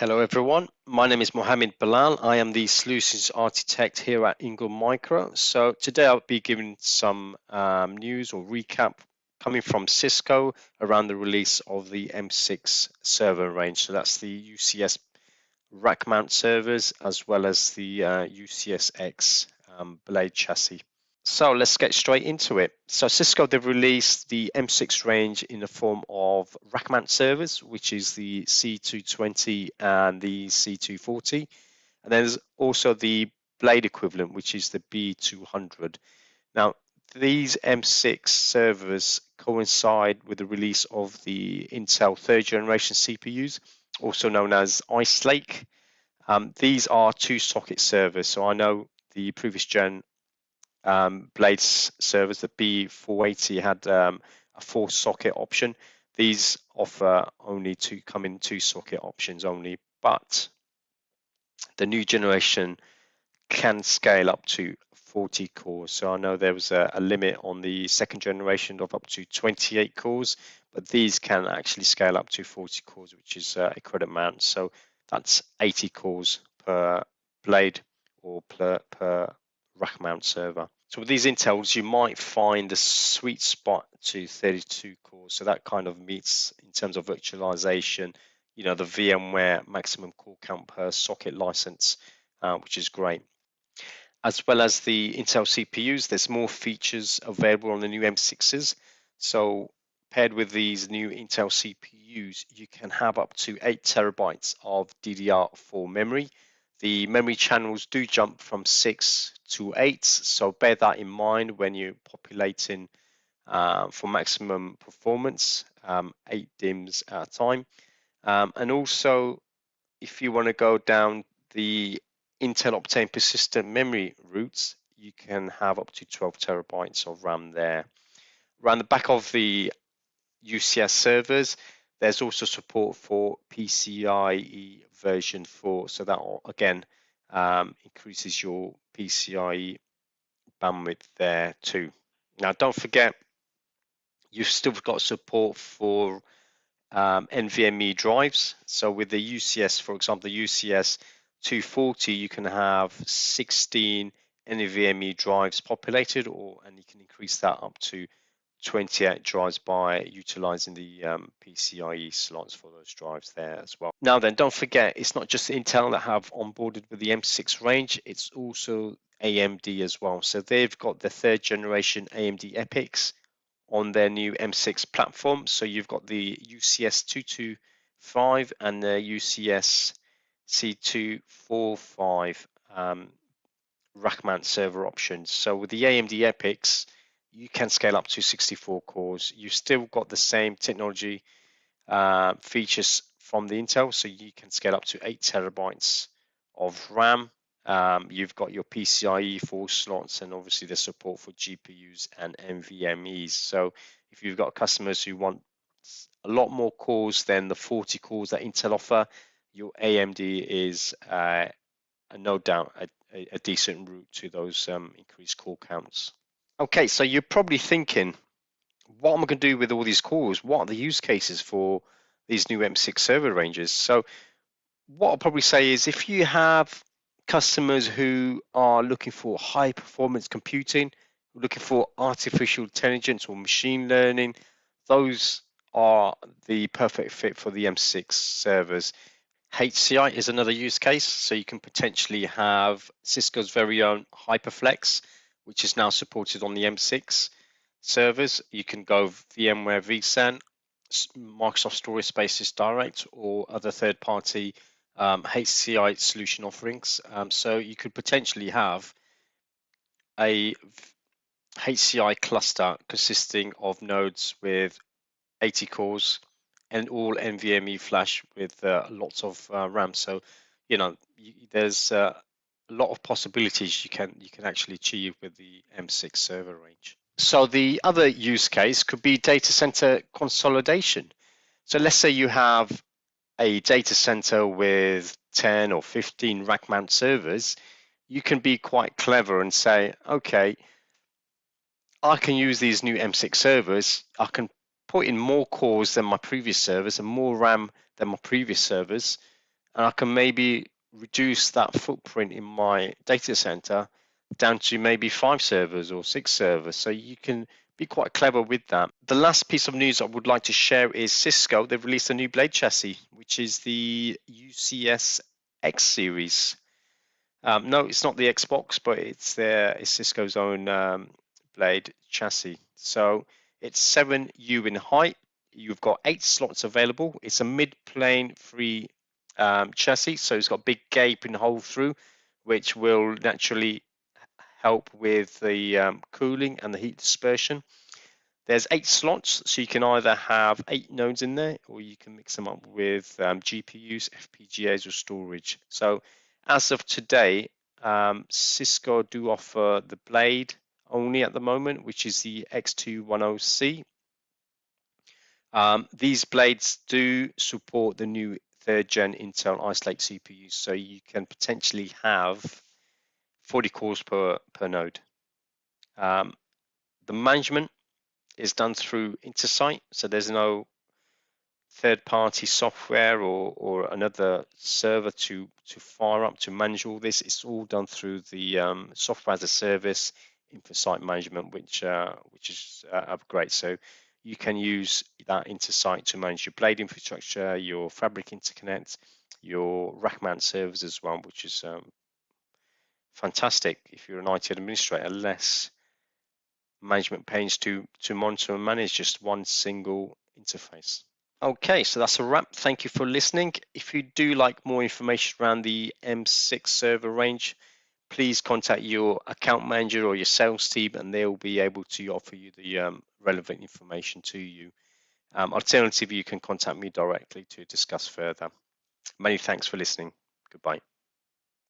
Hello everyone, my name is Mohammed Bilal. I am the Solutions Architect here at Ingram Micro. So today I'll be giving some news or recap coming from Cisco around the release of the M6 server range. So that's the UCS rack mount servers as well as the UCSX blade chassis. So let's get straight into it. So Cisco, they've released the M6 range in the form of rack mount servers, which is the C220 and the C240. And there's also the blade equivalent, which is the B200. Now, these M6 servers coincide with the release of the Intel third generation CPUs, also known as Ice Lake. These are two socket servers. So I know the previous gen blades servers, the B480 had a 4-socket option. These offer only come in 2-socket options only, but the new generation can scale up to 40 cores. So I know there was a limit on the second generation of up to 28 cores, but these can actually scale up to 40 cores, which is a credit amount. So that's 80 cores per blade or per rack mount server. So with these Intels, you might find the sweet spot to 32 cores. So that kind of meets, in terms of virtualization, the VMware maximum core count per socket license, which is great. As well as the Intel CPUs, there's more features available on the new M6s. So paired with these new Intel CPUs, you can have up to 8 terabytes of DDR4 memory. The memory channels do jump from 6 to 8, so bear that in mind when you're populating for maximum performance, 8 DIMMs at a time. And also, if you want to go down the Intel Optane persistent memory routes, you can have up to 12 terabytes of RAM there. Around the back of the UCS servers, there's also support for PCIe version 4, so that again increases your PCIe bandwidth there too. Now, don't forget, you've still got support for NVMe drives. So with the UCS, for example, the UCS 240, you can have 16 NVMe drives populated, and you can increase that up to 28 drives by utilizing the PCIe slots for those drives there as well. Now then, don't forget, it's not just Intel that have onboarded with the M6 range, it's also AMD as well. So they've got the third generation AMD Epics on their new M6 platform. So you've got the UCS 225 and the UCS C245 rack mount server options. So with the AMD Epics, you can scale up to 64 cores. You've still got the same technology features from the Intel, so you can scale up to 8 terabytes of RAM. You've got your PCIe 4 slots, and obviously the support for GPUs and NVMe's. So if you've got customers who want a lot more cores than the 40 cores that Intel offer, your AMD is no doubt a decent route to those increased core counts. Okay, so you're probably thinking, what am I going to do with all these cores? What are the use cases for these new M6 server ranges? So what I'll probably say is, if you have customers who are looking for high performance computing, looking for artificial intelligence or machine learning, those are the perfect fit for the M6 servers. HCI is another use case, so you can potentially have Cisco's very own HyperFlex, which is now supported on the M6 servers. You can go VMware vSAN, Microsoft Storage Spaces Direct, or other third-party HCI solution offerings. So you could potentially have a HCI cluster consisting of nodes with 80 cores and all NVMe flash with lots of RAM. So there's a lot of possibilities you can actually achieve with the M6 server range. So the other use case could be data center consolidation. So let's say you have a data center with 10 or 15 rack mount servers. You can be quite clever and say, okay, I can use these new M6 servers. I can put in more cores than my previous servers and more RAM than my previous servers. and I can maybe reduce that footprint in my data center down to maybe 5 servers or 6 servers. So you can be quite clever with that. The last piece of news I would like to share is Cisco. They've released a new blade chassis, which is the UCS X series. No, it's not the Xbox, but it's Cisco's own blade chassis. So it's 7U in height. You've got 8 slots available. It's a mid-plane free chassis, so it's got a big gaping hole through, which will naturally help with the cooling and the heat dispersion. There's 8 slots, so you can either have 8 nodes in there, or you can mix them up with GPUs, FPGAs, or storage. So as of today, Cisco do offer the blade only at the moment, which is the X210C. These blades do support the new 3rd gen Intel Ice Lake CPUs, so you can potentially have 40 cores per node. The management is done through Intersight, so there's no third-party software or another server to fire up to manage all this. It's all done through the software as a service InfoSight management, which is great. So you can use that Intersight to manage your blade infrastructure, your fabric interconnect, your rack mount servers as well, which is fantastic if you're an IT administrator. Less management pains to monitor and manage just one single interface. Okay, so that's a wrap. Thank you for listening. If you do like more information around the M6 server range, please contact your account manager or your sales team, and they'll be able to offer you the relevant information to you. Alternatively, you can contact me directly to discuss further. Many thanks for listening. Goodbye.